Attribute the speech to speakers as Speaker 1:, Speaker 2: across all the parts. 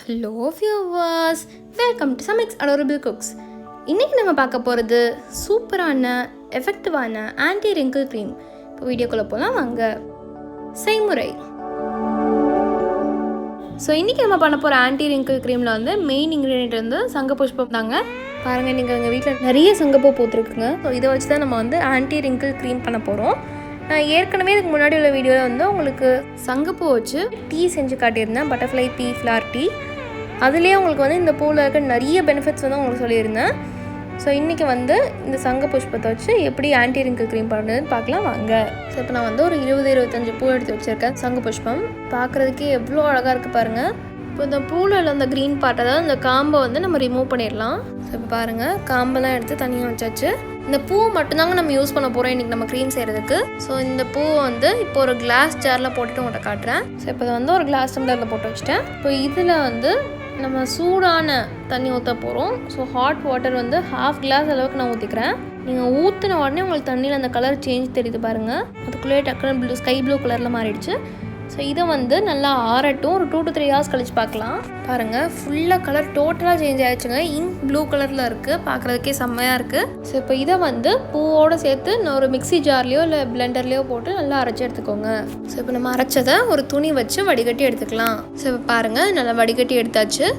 Speaker 1: Hello viewers, welcome to Samiks Adorable Cooks. இன்னைக்கு நம்ம பார்க்க போகிறது சூப்பரான எஃபெக்டிவான ஆன்டி ரிங்கிள் க்ரீம். இப்போ வீடியோக்குள்ளே போகலாம் வாங்க. செய்முறை. ஸோ இன்றைக்கி நம்ம பண்ண போகிற ஆன்டி ரிங்கிள் க்ரீமில் வந்து மெயின் இன்க்ரீடியன்ட் வந்து சங்கப்புஷ்பம் தாங்க. பாருங்கள், நீங்கள் எங்கள் வீட்டில் நிறைய சங்கப்பூ பூத்துருக்குங்க. ஸோ இதை வச்சு தான் நம்ம வந்து ஆன்டி ரிங்கிள் க்ரீம் பண்ண போகிறோம். நான் ஏற்கனவே இதுக்கு முன்னாடி உள்ள வீடியோவில் வந்து உங்களுக்கு சங்கப்பூ வச்சு டீ செஞ்சு காட்டியிருந்தேன், பட்டர்ஃப்ளை பீ ஃப்ளவர் டீ. அதுலேயே உங்களுக்கு வந்து இந்த பூவில் இருக்க நிறைய பெனிஃபிட்ஸ் வந்து உங்களுக்கு சொல்லியிருந்தேன். ஸோ இன்றைக்கி வந்து இந்த சங்க புஷ்பத்தை வச்சு எப்படி ஆன்டி ரிங்கிள் க்ரீம் பண்ணுறதுன்னு பார்க்கலாம் வாங்க. ஸோ இப்போ நான் வந்து ஒரு 20-25 பூ எடுத்து வச்சுருக்கேன். சங்க புஷ்பம் பார்க்குறதுக்கே எவ்வளோ அழகாக இருக்குது பாருங்கள். இப்போ இந்த பூவில் அந்த க்ரீன் பார்ட், அதாவது இந்த காம்பை வந்து நம்ம ரிமூவ் பண்ணிடலாம். ஸோ இப்போ பாருங்கள், காம்பெல்லாம் எடுத்து தனியாக வச்சாச்சு. இந்த பூவை மட்டும்தாங்க நம்ம யூஸ் பண்ண போகிறோம் இன்றைக்கி நம்ம க்ரீம் செய்கிறதுக்கு. ஸோ இந்த பூவை வந்து இப்போ ஒரு கிளாஸ் ஜாரில் போட்டுட்டு உங்கள்கிட்ட காட்டுறேன். ஸோ இப்போ வந்து ஒரு கிளாஸ் டம்ளரில் போட்டு வச்சுட்டேன். இப்போ இதில் வந்து நம்ம சூடான தண்ணி ஊற்ற போகிறோம். ஸோ ஹாட் வாட்டர் வந்து 1/2 கிளாஸ் அளவுக்கு நான் ஊற்றிக்கிறேன். நீங்கள் ஊற்றின உடனே உங்களுக்கு தண்ணியில் அந்த கலர் சேஞ்ச் தெரியுது பாருங்கள். அதுக்குள்ளேயே டக்குன்னு ஸ்கை ப்ளூ கலரில் மாறிடுச்சு. ஸோ இதை வந்து நல்லா ஆறட்டும். ஒரு 2 to 3 hours கழிச்சு பார்க்கலாம். பாருங்கள், ஃபுல்லாக கலர் டோட்டலாக சேஞ்ச் ஆகிடுச்சுங்க. இங்க் ப்ளூ கலரில் இருக்குது, பார்க்குறதுக்கே செம்மையாக இருக்குது. ஸோ இப்போ இதை வந்து பூவோடு சேர்த்து நான் ஒரு மிக்ஸி ஜார்லேயோ இல்லை பிளெண்டர்லேயோ போட்டு நல்லா அரைச்சி எடுத்துக்கோங்க. ஸோ இப்போ நம்ம அரைச்சதை ஒரு துணி வச்சு வடிகட்டி எடுத்துக்கலாம். ஸோ இப்போ பாருங்கள், நல்லா வடிகட்டி எடுத்தாச்சு.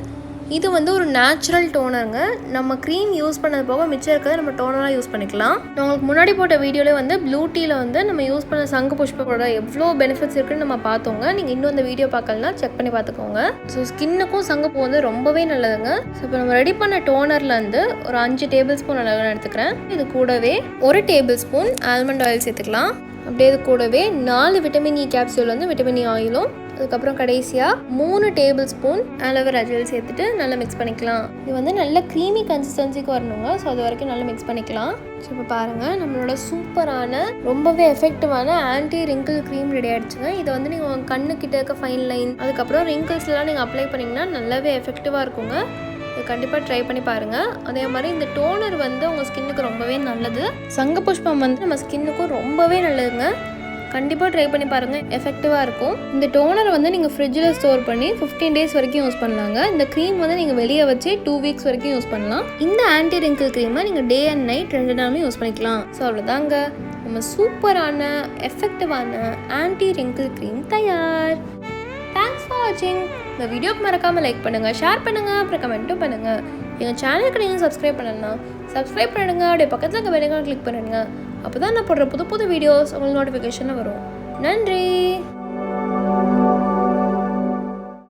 Speaker 1: இது வந்து ஒரு நேச்சுரல் டோனருங்க. நம்ம க்ரீம் யூஸ் பண்ணது போக மிச்சம் இருக்கிறத நம்ம டோனராக யூஸ் பண்ணிக்கலாம். நான் உங்களுக்கு முன்னாடி போட்ட வீடியோவில் வந்து ப்ளூ டீயில் வந்து நம்ம யூஸ் பண்ண சங்கு புஷ்பத்தோட எவ்வளோ பெனிஃபிட்ஸ் இருக்குன்னு நம்ம பார்த்தோங்க. நீங்கள் இன்னும் அந்த வீடியோ பார்க்கலன்னா செக் பண்ணி பார்த்துக்கோங்க. ஸோ ஸ்கின்னுக்கும் சங்குப்பூ வந்து ரொம்பவே நல்லதுங்க. ஸோ இப்போ நம்ம ரெடி பண்ண டோனரில் வந்து ஒரு 5 டேபிள் ஸ்பூன் அளவு எடுத்துக்கிறேன். இது கூடவே 1 டேபிள் ஸ்பூன் ஆல்மண்ட் ஆயில் சேர்த்துக்கலாம். அப்படியே இது கூடவே 4 விட்டமின் இ கேப்சூல் வந்து விட்டமின் இ ஆயிலும், அதுக்கப்புறம் கடைசியாக 3 table spoon Aloe Vera Gel சேர்த்துட்டு நல்லா மிக்ஸ் பண்ணிக்கலாம். இது வந்து நல்ல க்ரீமி கன்சிஸ்டன்சிக்கு வரணுங்க. ஸோ அது வரைக்கும் நல்லா மிக்ஸ் பண்ணிக்கலாம். ஸோ இப்போ பாருங்கள், நம்மளோட சூப்பரான ரொம்பவே எஃபெக்டிவான ஆன்டி ரிங்கிள் க்ரீம் ரெடி ஆகிடுச்சுங்க. இதை வந்து நீங்கள் உங்கள் கண்ணுக்கிட்ட இருக்க ஃபைன் லைன், அதுக்கப்புறம் ரிங்கிள்ஸ்லாம் நீங்கள் அப்ளை பண்ணிங்கன்னா நல்லாவே எஃபெக்டிவாக இருக்குங்க. இது கண்டிப்பாக ட்ரை பண்ணி பாருங்கள். அதே மாதிரி இந்த டோனர் வந்து உங்கள் ஸ்கின்னுக்கு ரொம்பவே நல்லது. சங்க புஷ்பம் வந்து நம்ம ஸ்கின்னுக்கும் ரொம்பவே நல்லதுங்க. கண்டிப்பாக ட்ரை பண்ணி பாருங்கள், எஃபெக்டிவாக இருக்கும். இந்த டோனரை வந்து நீங்கள் ஃப்ரிட்ஜில் ஸ்டோர் பண்ணி 15 days வரைக்கும் யூஸ் பண்ணலாங்க. இந்த க்ரீம் வந்து நீங்கள் வெளியே வச்சு 2 weeks வரைக்கும் யூஸ் பண்ணலாம். இந்த ஆன்டி ரிங்கிள் க்ரீமை நீங்கள் டே அண்ட் நைட் 2 நாளும் யூஸ் பண்ணிக்கலாம். ஸோ அவ்வளோதாங்க, நம்ம சூப்பரான எஃபெக்டிவான ஆன்டி ரிங்கிள் க்ரீம் தயார். தேங்க்ஸ் ஃபார் வாட்சிங். இந்த வீடியோக்கு மறக்காமல் லைக் பண்ணுங்கள், ஷேர் பண்ணுங்கள், அப்புறம் கமெண்ட்டும் பண்ணுங்கள். எங்கள் சேனலுக்கு நீங்கள் சப்ஸ்கிரைப் பண்ணலாம், சப்ஸ்கிரைப் பண்ணிடுங்க. அப்படியே பக்கத்தில் இருக்க பெல் ஐகானை கிளிக் பண்ணிடுங்க. அப்போ தான் நான் போடுற புது வீடியோஸ் உங்களுக்கு நோட்டிஃபிகேஷனில் வரும். நன்றி.